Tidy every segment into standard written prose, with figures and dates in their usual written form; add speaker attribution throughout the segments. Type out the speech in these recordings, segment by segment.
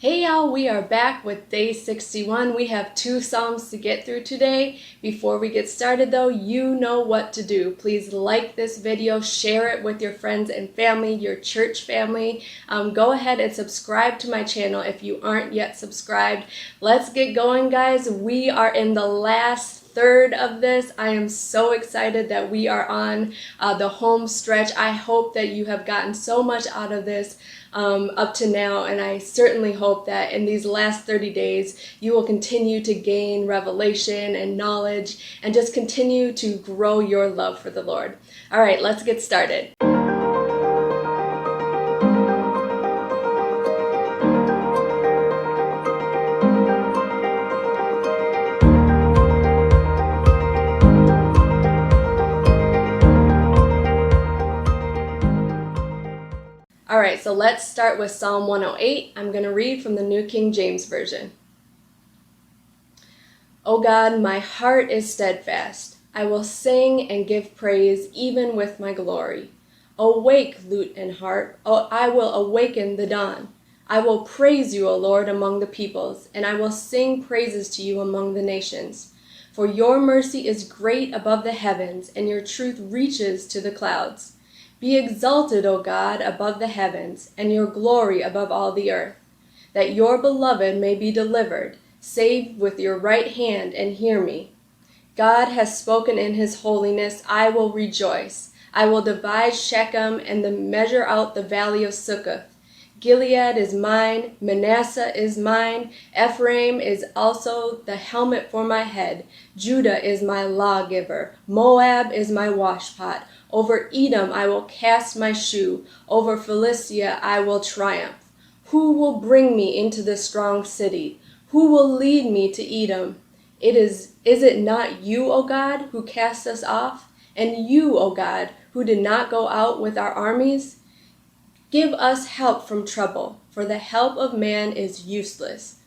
Speaker 1: Hey y'all, we are back with day 61. We have 2 Psalms to get through today. Before we get started though, you know what to do. Please like this video, share it with your friends and family, your church family. Go ahead and subscribe to my channel if you aren't yet subscribed. Let's get going, guys. We are in the last third of this. I am so excited that we are on the home stretch. I hope that you have gotten so much out of this up to now, and I certainly hope that in these last 30 days you will continue to gain revelation and knowledge and just continue to grow your love for the Lord. All right, let's get started. Alright, so let's start with Psalm 108. I'm going to read from the New King James Version. O God, my heart is steadfast. I will sing and give praise even with my glory. Awake, lute and harp. Oh, I will awaken the dawn. I will praise you, O Lord, among the peoples, and I will sing praises to you among the nations. For your mercy is great above the heavens, and your truth reaches to the clouds. Be exalted, O God, above the heavens, and your glory above all the earth, that your beloved may be delivered. Save with your right hand and hear me. God has spoken in his holiness. I will rejoice. I will divide Shechem and measure out the valley of Succoth. Gilead is mine, Manasseh is mine, Ephraim is also the helmet for my head. Judah is my lawgiver, Moab is my washpot. Over Edom I will cast my shoe, over Philistia I will triumph. Who will bring me into the strong city? Who will lead me to Edom? Is it not you, O God, who cast us off? And you, O God, who did not go out with our armies? Give us help from trouble, for the help of man is useless.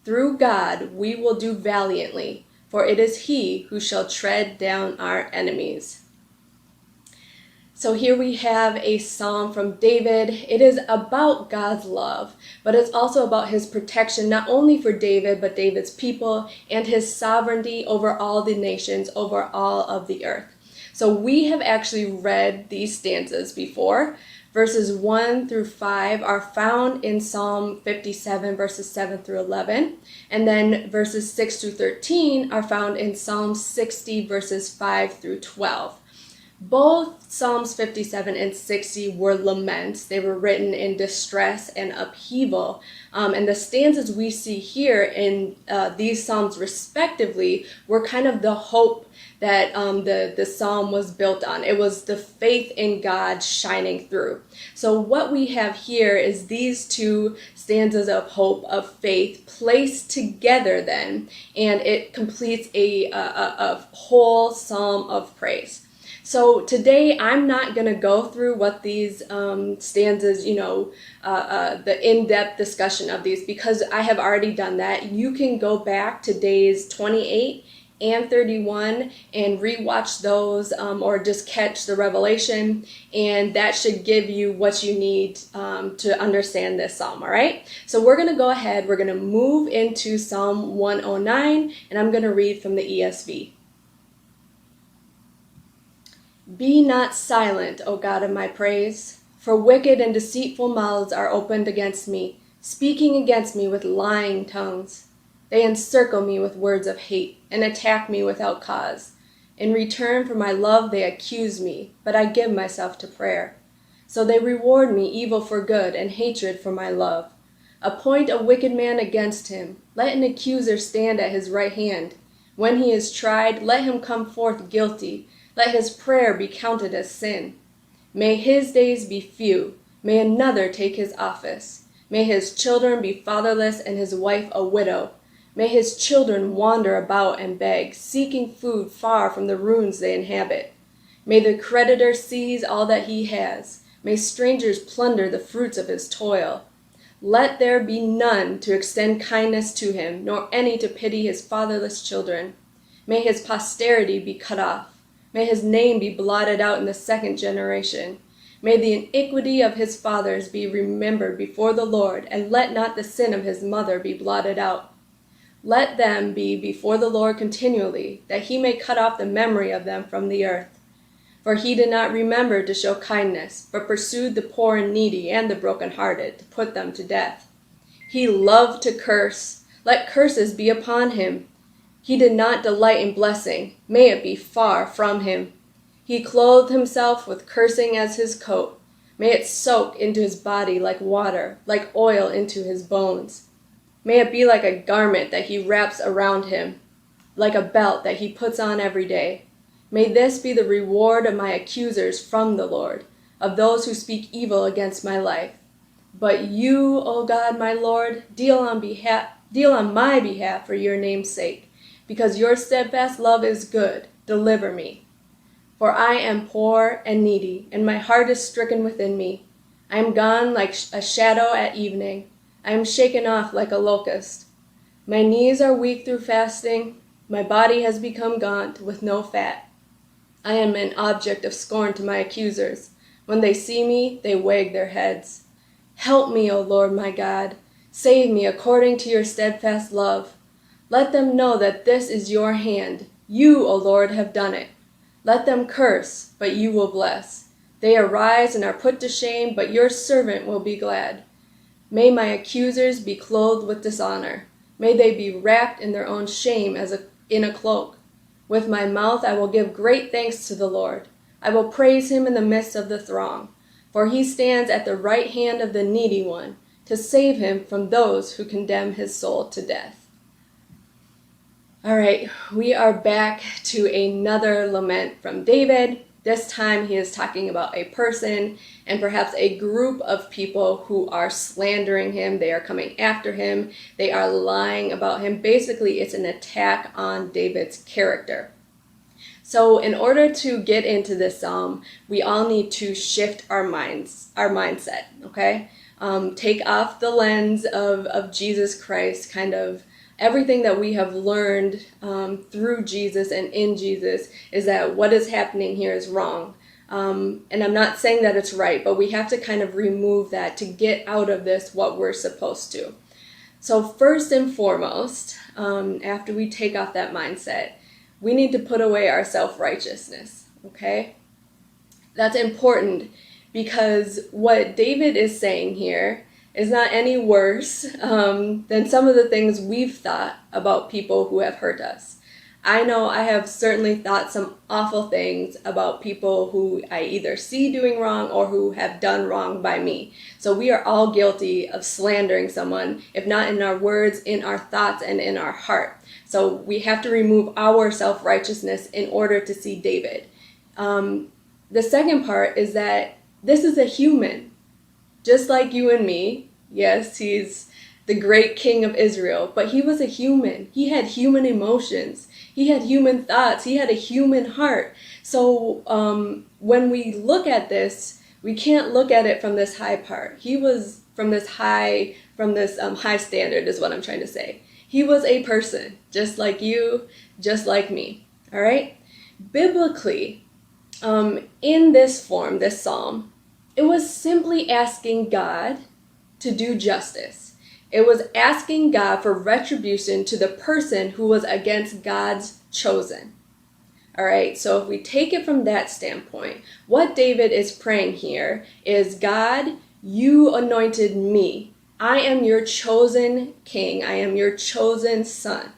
Speaker 1: Through God we will do valiantly, for it is he who shall tread down our enemies. So here we have a psalm from David. It is about God's love, but it's also about his protection, not only for David, but David's people and his sovereignty over all the nations, over all of the earth. So we have actually read these stanzas before. Verses 1 through 5 are found in Psalm 57, verses 7 through 11. And then verses 6 through 13 are found in Psalm 60, verses 5 through 12. Both Psalms 57 and 60 were laments. They were written in distress and upheaval. And the stanzas we see here in these Psalms respectively were kind of the hope that the psalm was built on. It was the faith in God shining through. So what we have here is these two stanzas of hope, of faith, placed together then, and it completes a whole psalm of praise. So today I'm not going to go through what these stanzas, the in-depth discussion of these, because I have already done that. You can go back to days 28 and 31 and rewatch those, or just catch the revelation, and that should give you what you need to understand this psalm. All right, so we're going to go ahead, we're going to move into Psalm 109, and I'm going to read from the ESV. Be not silent, O God of my praise, for wicked and deceitful mouths are opened against me, speaking against me with lying tongues. They encircle me with words of hate and attack me without cause. In return for my love they accuse me, but I give myself to prayer. So they reward me evil for good and hatred for my love. Appoint a wicked man against him. Let an accuser stand at his right hand. When he is tried, let him come forth guilty. Let his prayer be counted as sin. May his days be few. May another take his office. May his children be fatherless and his wife a widow. May his children wander about and beg, seeking food far from the ruins they inhabit. May the creditor seize all that he has. May strangers plunder the fruits of his toil. Let there be none to extend kindness to him, nor any to pity his fatherless children. May his posterity be cut off. May his name be blotted out in the second generation. May the iniquity of his fathers be remembered before the Lord, and let not the sin of his mother be blotted out. Let them be before the Lord continually, that he may cut off the memory of them from the earth. For he did not remember to show kindness, but pursued the poor and needy and the brokenhearted, to put them to death. He loved to curse. Let curses be upon him. He did not delight in blessing. May it be far from him. He clothed himself with cursing as his coat. May it soak into his body like water, like oil into his bones. May it be like a garment that he wraps around him, like a belt that he puts on every day. May this be the reward of my accusers from the Lord, of those who speak evil against my life. But you, O God, my Lord, deal on my behalf for your name's sake, because your steadfast love is good. Deliver me. For I am poor and needy, and my heart is stricken within me. I am gone like a shadow at evening. I am shaken off like a locust. My knees are weak through fasting. My body has become gaunt with no fat. I am an object of scorn to my accusers. When they see me, they wag their heads. Help me, O Lord my God. Save me according to your steadfast love. Let them know that this is your hand. You, O Lord, have done it. Let them curse, but you will bless. They arise and are put to shame, but your servant will be glad. May my accusers be clothed with dishonor. May they be wrapped in their own shame as in a cloak. With my mouth I will give great thanks to the Lord. I will praise him in the midst of the throng, for he stands at the right hand of the needy one, to save him from those who condemn his soul to death. All right, we are back to another lament from David. This time he is talking about a person and perhaps a group of people who are slandering him. They are coming after him. They are lying about him. Basically, it's an attack on David's character. So in order to get into this psalm, we all need to shift our mindset, okay? Take off the lens of Jesus Christ, kind of everything that we have learned through Jesus and in Jesus is that what is happening here is wrong. And I'm not saying that it's right, but we have to kind of remove that to get out of this what we're supposed to. So first and foremost, after we take off that mindset, we need to put away our self-righteousness, okay? That's important because what David is saying here is not any worse than some of the things we've thought about people who have hurt us. I know I have certainly thought some awful things about people who I either see doing wrong or who have done wrong by me. So we are all guilty of slandering someone, if not in our words, in our thoughts, and in our heart. So we have to remove our self-righteousness in order to see David. The second part is that this is a human. Just like you and me. Yes, he's the great king of Israel, but he was a human. He had human emotions. He had human thoughts. He had a human heart. So when we look at this, we can't look at it from this high part. He was from this high standard is what I'm trying to say. He was a person, just like you, just like me. All right? Biblically, in this form, this psalm, it was simply asking God to do justice. It was asking God for retribution to the person who was against God's chosen. All right, so if we take it from that standpoint, what David is praying here is, God, you anointed me. I am your chosen king. I am your chosen son.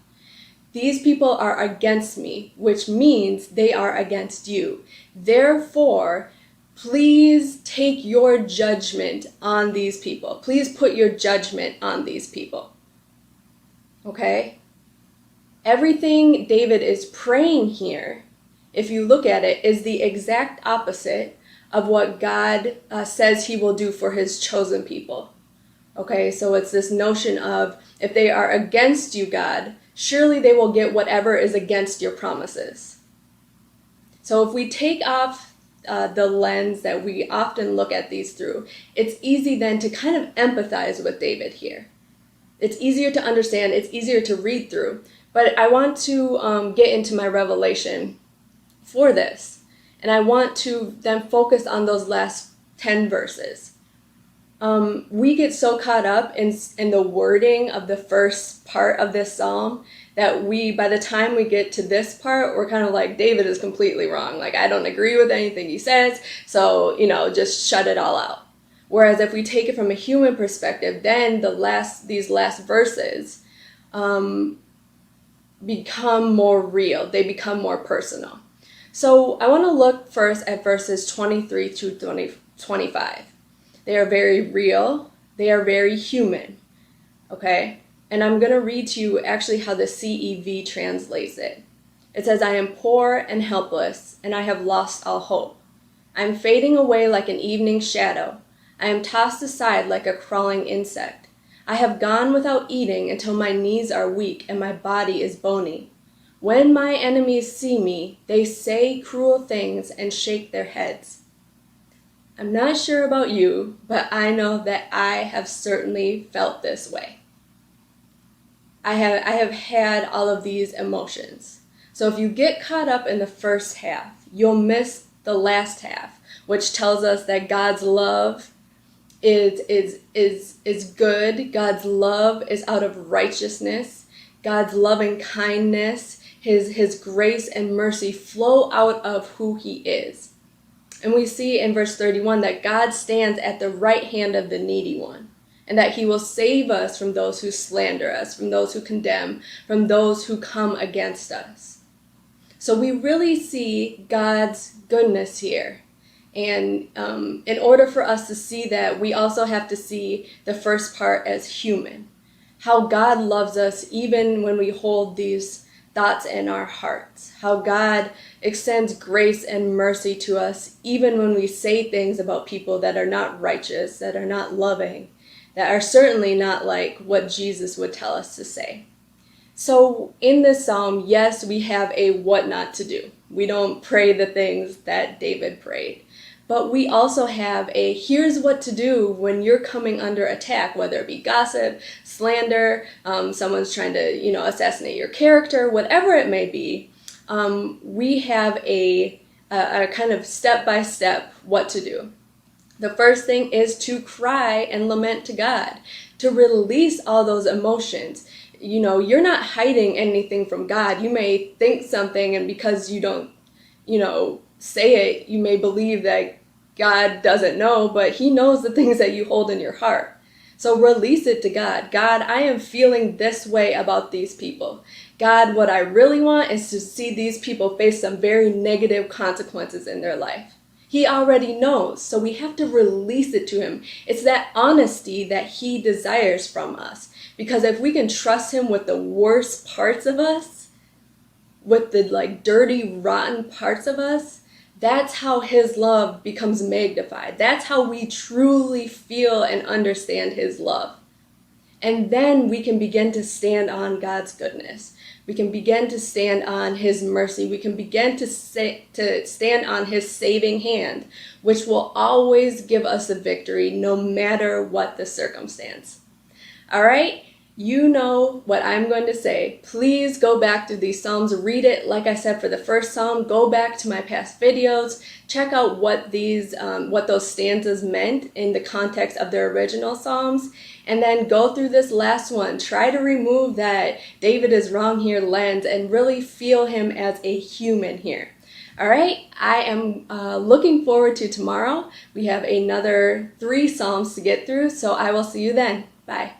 Speaker 1: These people are against me, which means they are against you. Therefore, please take your judgment on these people. Please put your judgment on these people. Okay? Everything David is praying here, if you look at it, is the exact opposite of what God says he will do for his chosen people. Okay, so it's this notion of, if they are against you, God, surely they will get whatever is against your promises. So if we take off the lens that we often look at these through, it's easy then to kind of empathize with David here. It's easier to understand, it's easier to read through. But I want to get into my revelation for this. And I want to then focus on those last 10 verses. We get so caught up in the wording of the first part of this psalm that by the time we get to this part, we're kind of like, David is completely wrong. Like, I don't agree with anything he says, so, just shut it all out. Whereas if we take it from a human perspective, then these last verses become more real. They become more personal. So I want to look first at verses 23 through 25. They are very real. They are very human. Okay? And I'm going to read to you actually how the CEV translates it. It says, I am poor and helpless, and I have lost all hope. I am fading away like an evening shadow. I am tossed aside like a crawling insect. I have gone without eating until my knees are weak and my body is bony. When my enemies see me, they say cruel things and shake their heads. I'm not sure about you, but I know that I have certainly felt this way. I have had all of these emotions. So if you get caught up in the first half, you'll miss the last half, which tells us that God's love is good. God's love is out of righteousness. God's loving kindness, his grace and mercy flow out of who he is. And we see in verse 31 that God stands at the right hand of the needy one, and that he will save us from those who slander us, from those who condemn, from those who come against us. So we really see God's goodness here. And in order for us to see that, we also have to see the first part as human. How God loves us even when we hold these thoughts in our hearts. How God extends grace and mercy to us even when we say things about people that are not righteous, that are not loving, that are certainly not like what Jesus would tell us to say. So in this psalm, yes, we have a what not to do. We don't pray the things that David prayed. But we also have a here's what to do when you're coming under attack, whether it be gossip, slander, someone's trying to, assassinate your character, whatever it may be. We have a kind of step-by-step what to do. The first thing is to cry and lament to God, to release all those emotions. You're not hiding anything from God. You may think something, and because you don't, say it, you may believe that God doesn't know, but he knows the things that you hold in your heart. So release it to God. God, I am feeling this way about these people. God, what I really want is to see these people face some very negative consequences in their life. He already knows, so we have to release it to him. It's that honesty that he desires from us. Because if we can trust him with the worst parts of us, with the dirty, rotten parts of us, that's how his love becomes magnified. That's how we truly feel and understand his love. And then we can begin to stand on God's goodness. We can begin to stand on his mercy. We can begin to stand on his saving hand, which will always give us a victory no matter what the circumstance. All right? You know what I'm going to say. Please go back to these Psalms, read it. Like I said, for the first Psalm, go back to my past videos, check out what those stanzas meant in the context of their original Psalms, and then go through this last one. Try to remove that David is wrong here lens and really feel him as a human here. All right, I am looking forward to tomorrow. We have another 3 Psalms to get through, so I will see you then. Bye.